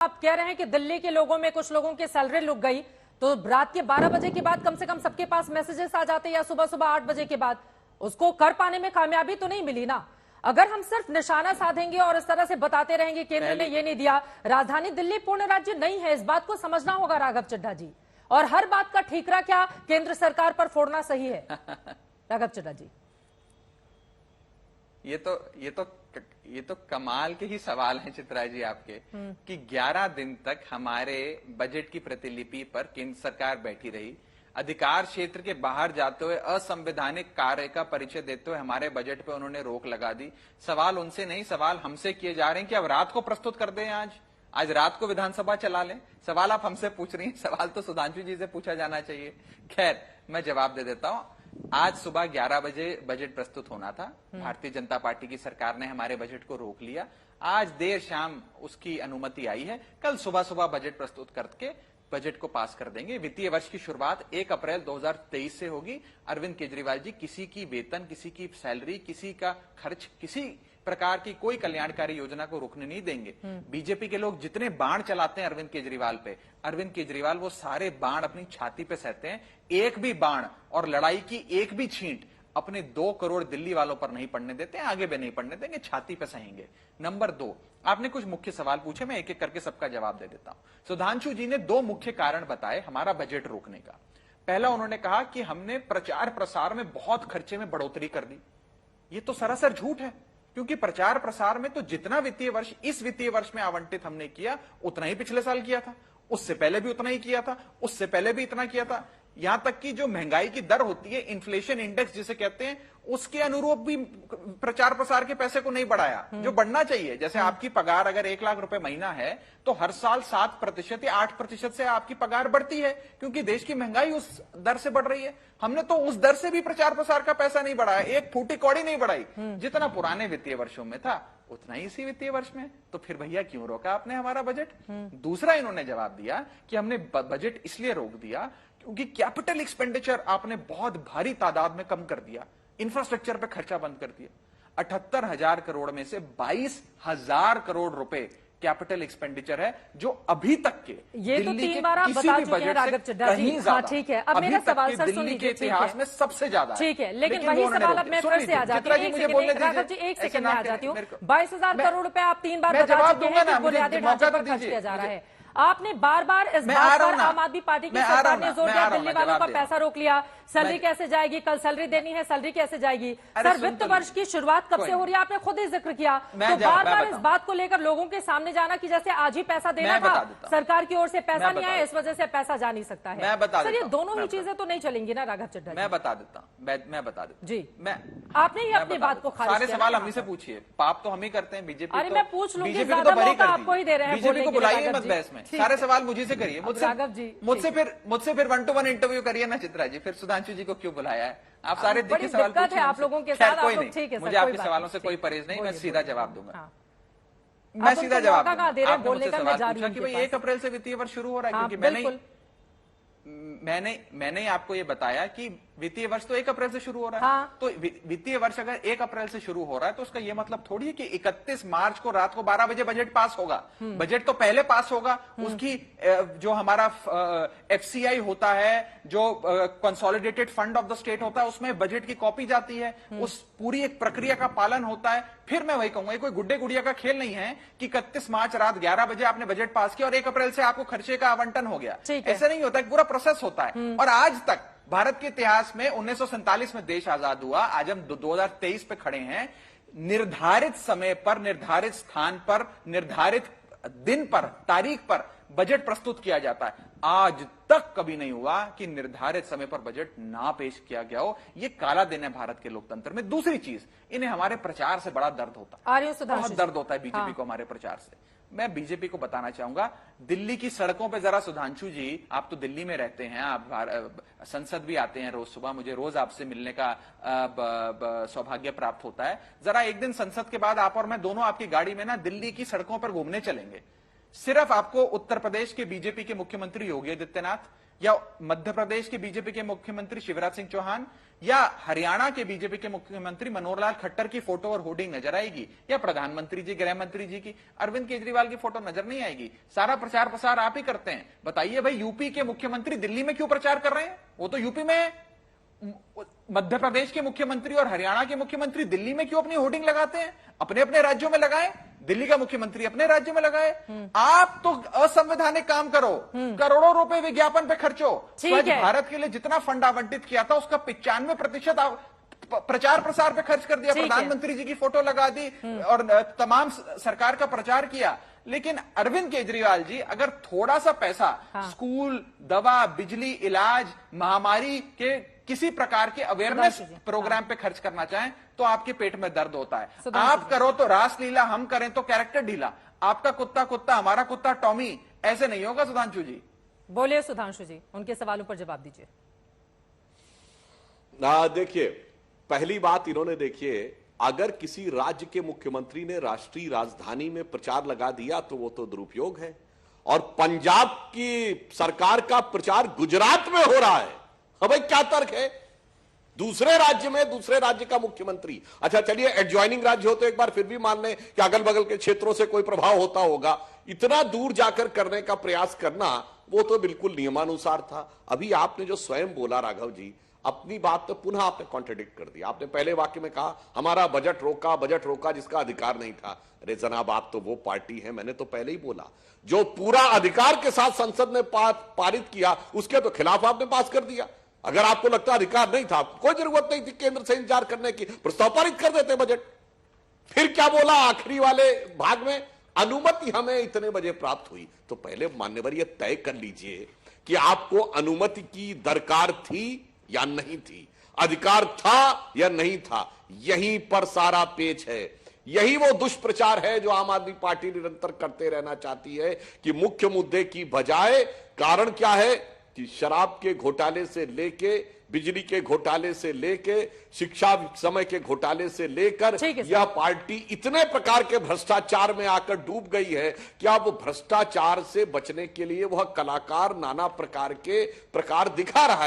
आप कह रहे हैं कि दिल्ली के लोगों में कुछ लोगों की सैलरी लुक गई, तो रात के 12 बजे के बाद कम से कम सबके पास मैसेजेस आ जाते या सुबह सुबह 8 बजे के बाद उसको कर पाने में कामयाबी तो नहीं मिली ना। अगर हम सिर्फ निशाना साधेंगे और इस तरह से बताते रहेंगे केंद्र ने ये नहीं दिया, राजधानी दिल्ली पूर्ण राज्य नहीं है, इस बात को समझना होगा राघव चड्ढा जी। और हर बात का ठीकरा क्या केंद्र सरकार पर फोड़ना सही है राघव चड्ढा जी? ये तो कमाल के ही सवाल हैं चित्रा जी आपके कि 11 दिन तक हमारे बजट की प्रतिलिपि पर केंद्र सरकार बैठी रही, अधिकार क्षेत्र के बाहर जाते हुए असंवैधानिक कार्य का परिचय देते हुए हमारे बजट पे उन्होंने रोक लगा दी। सवाल उनसे नहीं, सवाल हमसे किए जा रहे हैं कि अब रात को प्रस्तुत कर दें, आज रात को विधानसभा चला लें। सवाल आप हमसे पूछ रही हैं, सवाल तो सुधांशु जी से पूछा जाना चाहिए। खैर, मैं जवाब दे देता हूं। आज सुबह 11 बजे बजट प्रस्तुत होना था, भारतीय जनता पार्टी की सरकार ने हमारे बजट को रोक लिया। आज देर शाम उसकी अनुमति आई है, कल सुबह सुबह बजट प्रस्तुत करके बजट को पास कर देंगे। वित्तीय वर्ष की शुरुआत 1 अप्रैल 2023 से होगी। अरविंद केजरीवाल जी किसी की वेतन, किसी की सैलरी, किसी का खर्च, किसी प्रकार की कोई कल्याणकारी योजना को रोकने नहीं देंगे। बीजेपी के लोग जितने बाण चलाते हैं अरविंद केजरीवाल पे, अरविंद केजरीवाल वो सारे बाण अपनी छाती पे सहते हैं। एक भी बाण और लड़ाई की एक भी छींट अपने 2 करोड़ दिल्ली वालों पर नहीं पड़ने देते, आगे भी नहीं पड़ने देंगे, छाती पे सहेंगे। नंबर 2, आपने कुछ मुख्य सवाल पूछे, मैं एक एक करके सबका जवाब दे देता हूं। सुधांशु जी ने 2 मुख्य कारण बताए हमारा बजट रोकने का। पहला, उन्होंने कहा कि हमने प्रचार प्रसार में बहुत खर्चे में बढ़ोतरी कर दी। ये तो सरासर झूठ है, क्योंकि प्रचार प्रसार में तो जितना वित्तीय वर्ष इस वित्तीय वर्ष में आवंटित हमने किया उतना ही पिछले साल किया था, उससे पहले भी उतना ही किया था, उससे पहले भी इतना किया था। यहां तक कि जो महंगाई की दर होती है, इन्फ्लेशन इंडेक्स जिसे कहते हैं, उसके अनुरूप भी प्रचार प्रसार के पैसे को नहीं बढ़ाया जो बढ़ना चाहिए। जैसे आपकी पगार अगर 1 लाख रुपए महीना है तो हर साल 7% या 8% से आपकी पगार बढ़ती है, क्योंकि देश की महंगाई उस दर से बढ़ रही है। हमने तो उस दर से भी प्रचार प्रसार का पैसा नहीं बढ़ाया, एक फूटी कौड़ी नहीं बढ़ाई। जितना पुराने वित्तीय वर्षों में था उतना ही इसी वित्तीय वर्ष में। तो फिर भैया क्यों रोका आपने हमारा बजट? दूसरा, इन्होंने जवाब दिया कि हमने बजट इसलिए रोक दिया क्योंकि कैपिटल एक्सपेंडिचर आपने बहुत भारी तादाद में कम कर दिया, इंफ्रास्ट्रक्चर पे खर्चा बंद कर दिया। 78,000 करोड़ में से 22,000 करोड़ रुपए कैपिटल एक्सपेंडिचर है, जो अभी तक के ये तो 3 बार आप बता चुके हैं राघव चड्ढा जी। हाँ ठीक है, अब मेरा सवाल सर सुन लीजिए, इतिहास में सबसे ज्यादा ठीक है, लेकिन वही सवाल अब मैं फिर से आ जाती हूँ। राघव जी 1 सेकंड में आ जाती हूँ। 22,000 करोड़ रुपए आप 3 बार बता चुके हैं कि बुनियादी ढांचे पर खर्च किया जा रहा है। आपने बार बार इस बात पर आम आदमी पार्टी की सरकार ने जोर दिया, दिल्ली वालों का पैसा रोक लिया, सैलरी कैसे जाएगी, कल सैलरी देनी है, सैलरी कैसे जाएगी? सर, वित्त वर्ष की शुरुआत कब से हो रही है, आपने खुद ही जिक्र किया। तो बार बार इस बात को लेकर लोगों के सामने जाना कि जैसे आज ही पैसा देना था, सरकार की ओर से पैसा नहीं आया, इस वजह से पैसा जा नहीं सकता है। सर, ये दोनों ही चीजें तो नहीं चलेंगी ना राघव चड्ढा? मैं बता देता हूँ जी। आपने ही अपनी बात को खारिज किया। सारे सवाल हम ही से पूछिए, पाप तो हम ही करते हैं, बीजेपी। अरे मैं पूछ लूंगी, ज्यादा मौका आपको ही दे रहे हैं। बीजेपी को बुलाइए मत बहस में, सारे सवाल मुझे से करिए, मुझसे फिर 1-to-1 इंटरव्यू करिए ना चित्रा जी। फिर सुधांशु जी को क्यों बुलाया है? आप सारे दिक्कत सवाल पूछिए आप लोगों के साथ। कोई नहीं, मुझे आपके सवालों से कोई परहेज नहीं, मैं सीधा जवाब दूंगा। मैं सीधा जवाब दूंगा। आपने मुझसे सवाल पूछा कि भाई 1 अप्रैल से वित्तीय वर्ष शुरू हो रहा है, क्योंकि मैंने आपको ये बताया कि वित्तीय वर्ष तो 1 अप्रैल से शुरू हो रहा है। तो वित्तीय वर्ष अगर 1 अप्रैल से शुरू हो रहा है तो उसका ये मतलब थोड़ी है कि 31 मार्च को रात को 12 बजे बजट पास होगा। बजट तो पहले पास होगा, उसकी जो हमारा एफसीआई होता है, जो consolidated fund of the state होता है, उसमें बजट की कॉपी जाती है, उस पूरी एक प्रक्रिया का पालन होता है। फिर मैं वही कहूंगा, कोई गुड्डे गुड़िया का खेल नहीं है कि 31 मार्च रात 11 बजे आपने बजट पास किया और 1 अप्रैल से आपको खर्चे का आवंटन हो गया। ऐसा नहीं होता, पूरा प्रोसेस होता है। और आज तक भारत के इतिहास में 1947 में देश आजाद हुआ, आज हम 2023 पे खड़े हैं। निर्धारित समय पर, निर्धारित स्थान पर, निर्धारित दिन पर, तारीख पर बजट प्रस्तुत किया जाता है। आज तक कभी नहीं हुआ कि निर्धारित समय पर बजट ना पेश किया गया हो। ये काला दिन है भारत के लोकतंत्र में। दूसरी चीज, इन्हें हमारे प्रचार से बड़ा दर्द होता है, बहुत दर्द होता है बीजेपी को हमारे प्रचार से। मैं बीजेपी को बताना चाहूंगा, दिल्ली की सड़कों पे जरा सुधांशु जी, आप तो दिल्ली में रहते हैं, आप संसद भी आते हैं रोज सुबह, मुझे रोज आपसे मिलने का सौभाग्य प्राप्त होता है। जरा एक दिन संसद के बाद आप और मैं दोनों आपकी गाड़ी में ना दिल्ली की सड़कों पर घूमने चलेंगे। सिर्फ आपको उत्तर प्रदेश के बीजेपी के मुख्यमंत्री योगी आदित्यनाथ, या मध्य प्रदेश के बीजेपी के मुख्यमंत्री शिवराज सिंह चौहान या हरियाणा के बीजेपी के मुख्यमंत्री मनोहर लाल खट्टर की फोटो और होर्डिंग नजर आएगी, या प्रधानमंत्री जी, गृह मंत्री जी की, अरविंद केजरीवाल की फोटो नजर नहीं आएगी। सारा प्रचार प्रसार आप ही करते हैं। बताइए भाई, यूपी के मुख्यमंत्री दिल्ली में क्यों प्रचार कर रहे हैं? वो तो यूपी में है। मध्य प्रदेश के मुख्यमंत्री और हरियाणा के मुख्यमंत्री दिल्ली में क्यों अपनी होर्डिंग लगाते हैं? अपने अपने राज्यों में लगाए, दिल्ली का मुख्यमंत्री अपने राज्य में लगाए। आप तो असंवैधानिक काम करो, करोड़ों रुपए विज्ञापन पे खर्चो। स्वच्छ भारत के लिए जितना फंड आवंटित किया था उसका 95% प्रचार प्रसार पे खर्च कर दिया। प्रधानमंत्री जी की फोटो लगा दी और तमाम सरकार का प्रचार किया। लेकिन अरविंद केजरीवाल जी अगर थोड़ा सा पैसा स्कूल, दवा, बिजली, इलाज, महामारी के किसी प्रकार के अवेयरनेस प्रोग्राम पे खर्च करना चाहें तो आपके पेट में दर्द होता है। आप करो तो रासलीला, हम करें तो कैरेक्टर ढीला। आपका कुत्ता कुत्ता, हमारा कुत्ता टॉमी, ऐसे नहीं होगा। सुधांशु जी बोलिए। सुधांशु जी उनके सवालों पर जवाब दीजिए। देखिए, पहली बात इन्होंने, देखिए, अगर किसी राज्य के मुख्यमंत्री ने राष्ट्रीय राजधानी में प्रचार लगा दिया तो वो तो दुरुपयोग है, और पंजाब की सरकार का प्रचार गुजरात में हो रहा है। भाई क्या तर्क है? दूसरे राज्य में दूसरे राज्य का मुख्यमंत्री, अच्छा चलिए एडजॉइनिंग राज्य हो तो एक बार फिर भी मान लें कि अगल बगल के क्षेत्रों से कोई प्रभाव होता होगा, इतना दूर जाकर करने का प्रयास करना वो तो बिल्कुल नियमानुसार था। अभी आपने जो स्वयं बोला राघव जी, अपनी बात तो पुनः आपने कॉन्ट्रडिक्ट कर दिया। आपने पहले वाक्य में कहा हमारा बजट रोका जिसका अधिकार नहीं था। अरे जनाब, आप तो वो पार्टी है, मैंने तो पहले ही बोला, जो पूरा अधिकार के साथ संसद ने पारित किया उसके तो खिलाफ आपने पास कर दिया। अगर आपको लगता अधिकार नहीं था, कोई जरूरत नहीं थी केंद्र से इंतजार करने की, प्रस्ताव पारित कर देते बजट। फिर क्या बोला आखिरी वाले भाग में? अनुमति हमें इतने बजे प्राप्त हुई। तो पहले मान्यवर ये तय कर लीजिए कि आपको अनुमति की दरकार थी या नहीं थी, अधिकार था या नहीं था। यहीं पर सारा पेच है। यही वो दुष्प्रचार है जो आम आदमी पार्टी निरंतर करते रहना चाहती है कि मुख्य मुद्दे की बजाय, कारण क्या है कि शराब के घोटाले से लेके, बिजली के घोटाले से लेके, शिक्षा समय के घोटाले से लेकर यह पार्टी इतने प्रकार के भ्रष्टाचार में आकर डूब गई है कि अब भ्रष्टाचार से बचने के लिए वह कलाकार नाना प्रकार के प्रकार दिखा रहा है।